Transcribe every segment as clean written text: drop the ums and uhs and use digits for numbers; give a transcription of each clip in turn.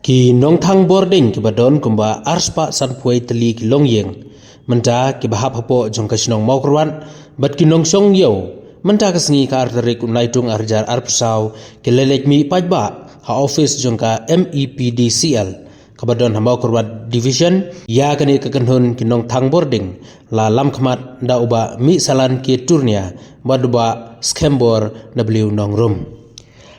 Ki nong thang boarding ki badon kumba arspa sanpuai teli ki longyeng menta ki bahap hapo jong ka sinong maukrwan bat ki nong song yo menta ka sngi ka artarik unaitung arjar arpsau ki lelek mi pajba ha office jong ka MEPDCL ka badon ha maukrwan division ya kani ka kanhun ki nong thang boarding la lam khmat da uba mi salan ki turnia badba skembor w nong rum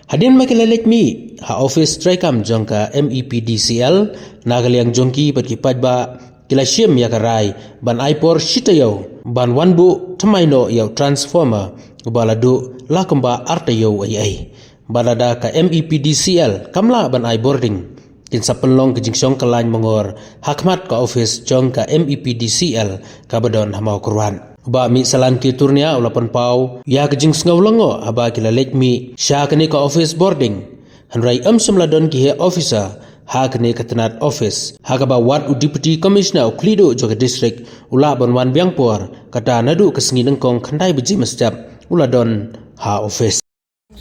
Hadin makilalek mi ha office trikam jongka MEPDCL nagaliang jongki bagi pajba kilashim yakarai ban aipor shitayo ban wanbu tamaino yaw transformer baladu lakamba artayo ai balada ka MEPDCL kamla ban ai boarding kin sapelong kejingsong kelany mongor hakmat ka office jongka MEPDCL kabadon hamau kurwan ba mi salan ki turnia ulapan pau ya kejing ngawlango aba kilalek mi sya kini ka office boarding hanrai semladon ki he officer ha kini katanat office ha ka ba ward deputy commissioner uklido joka district ula bon wan biangpor kata nadu kesengi nengkong khandai beji mestap uladon ha office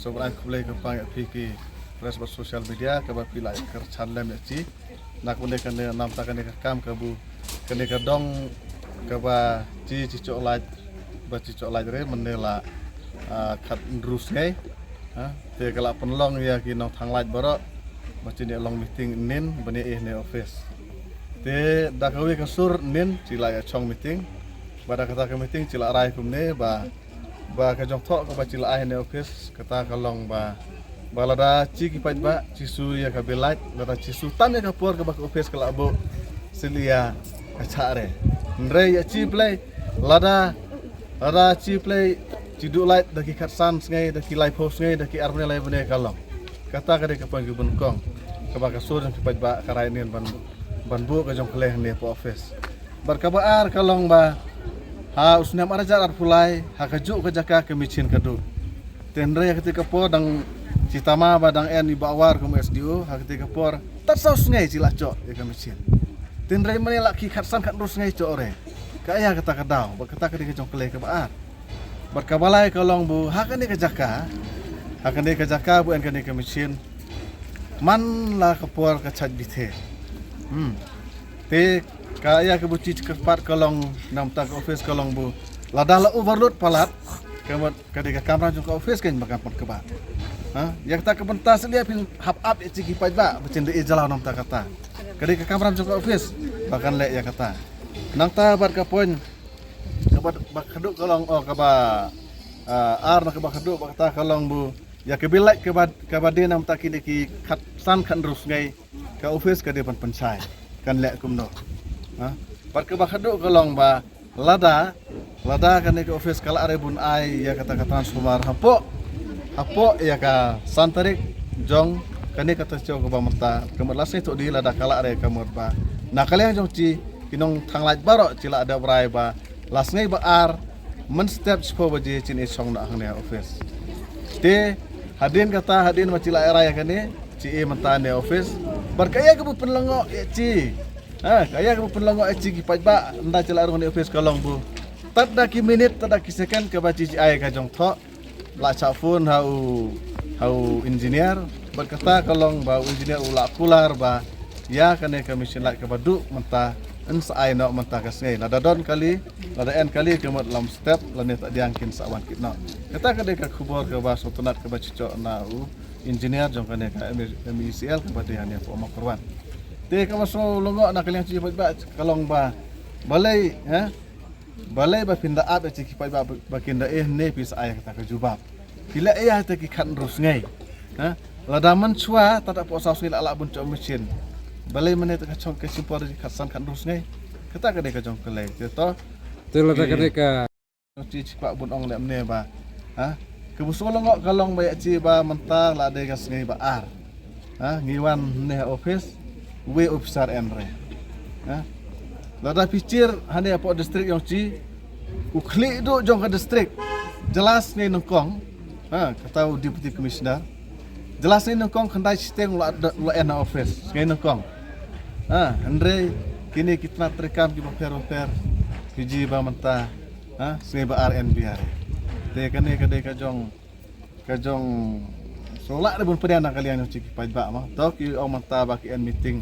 sobran kulai kapang ki press social media ka ba pilai ker chanlem ci nak unde kan nam ta kan kam ka bu kan ka dong kaba ci cok laj ba ci cok laj re menela khat rus ngai te kala penlong ya ki nong thang laj baro ba ci ne long meeting nin bani ne office te da kawe ka sur nin ci la ya chong meeting ba da kata ka meeting ci la rai kum ne ba ka jong thok ka ba ci la ne office kata ka long ba balada ci ki paj ba ci su ya ka belaj lada ci su tan ya ka por ka ba office kala bo silia ka chare Nre ya ci play lada ci play ci du light daki kat san ngai daki live post ngai daki armne live ne kalong kata kade ka pang bun kong ka ba ka sur jang paj ba karai nen ban bu ka jong kleh ne po office bar ka ba ar kalong ba ha usna marajar ar pulai ha ka ju ka jaka ke michin ka du tenre ya ketika po dang citama ba dang en ibawar ke SDO ha ketika por tat saus ngai ci la cok ya ka michin Tindrai mana laki khatsan khat rus ngai core kaya kata kadau berkata ke jong kele ke baar berkabalai kalong bu hakan ni ke jaka bu en kan ke mesin man la kapor ke chat bithe te kaya ke buci cepat kalong nam tak office kalong bu ladah la overload palat kemat ke kamera jong office kan makan pon ke ba yang tak ke pentas dia pin hap up ciki pajba becende jalau nam tak kata kadi ke kamera juga office bahkan lek ya kata nang ta bar ka poin bak keduk kalong ka ba ar na ka ba keduk bak ta kalong bu ya ke bilai ke ba de nam ta kini ki khat san khan rus ngai ka office ka de pan pensai kan lek kum no bar ke ba keduk kalong ba lada kan ke office kala are bun ai ya kata transformer hapo ya ka santarik jong kani kata cok ke bamerta kemelas ni tok di lada kala are kamur ba na kalian jong ci kinong thanglaj baro cila ada brai ba las ngai ba ar men step spo baje cin e song na hang office te hadin ma cila era ya kani ci e menta ne office bar kaya ke penlongo e ci kaya ke penlongo e ci ki pajba nda cila ro ne office kalong bu tat da ki minute tat da ki second ke ba ci ai ka jong tho la cha phone hau engineer berkata kalong ba engineer ula kular ba ya kane commission like ke badu menta ensai no menta kasngai lada don kali lada en kali ke mat lam step lane tak diangkin sawan kitno kata kade ka khubor ke ba sotunat ke ba cico na engineer jong kane ka MECL ke bade hanya po makorwan te ka maso longo na kalian ci ba kalong ba balai ba pinda up ci ki ba bakinda ne pis ay kata ke jubab bila ya ta ki khan rus ngai ladaman chua tata po saus ni ala bun chom mesin balai mene ta chong ke simpor di khasan kan rus ngai kata ka de ka jong kele to lada ka de ka ci pak bun ong le mne ba ke busolo ngok kalong ba ci ba mentang la de ka ngai ba ar ngiwan ne office we officer enre lada pikir hane po district yang ci ukli do jong ka district jelas ngai nongkong kata deputy commissioner jelas ni nongkong khandai sistem la en office ngai nongkong andre kini kita terekam di per piji ba menta sebe RNB are te kane kade ka jong solak de bun pedian kalian yang cik pai ba mah to ki au manta baki en meeting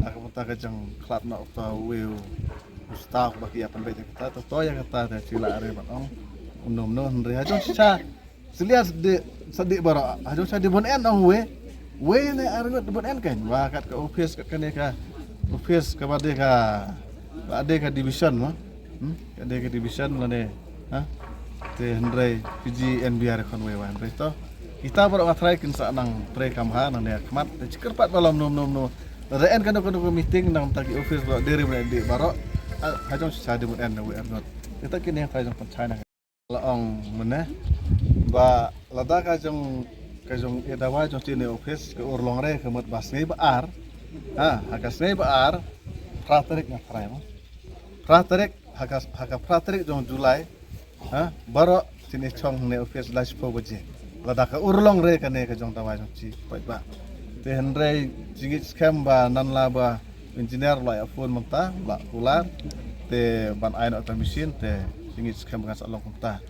aku manta ka jang klat na ta weu staff baki apan baik kita to ya kata da cila are ba ong nom no hendre hajo cha selias de sadik baro hajo cha de bun en ong we ne are de bun en kan wa kat ka office ka kene ka office ka bade ka division mah ade ka division la ne ha te hendre PG NBR kon we wan to kita baru ngatrai kin sa nang pre kamha nang dia kemat ceker pat balom nom reen kan meeting nang tagi office baru diri di baru hajong sa di en we not kita kini yang kajong China laong meneh ba lada kajong edawa jong tini office ke urlong re kemut basnei baar hakas nei baar praterik ngatrai mo praterik hakas praterik jong Julai baru sini chong ne office last po baje lada ka urlong re kane ka jong tawa jong chi pai ba te henre jingit scam ba nan la ba engineer la phone manta ba ular te ban aino ta mesin te jingit scam ka sa long manta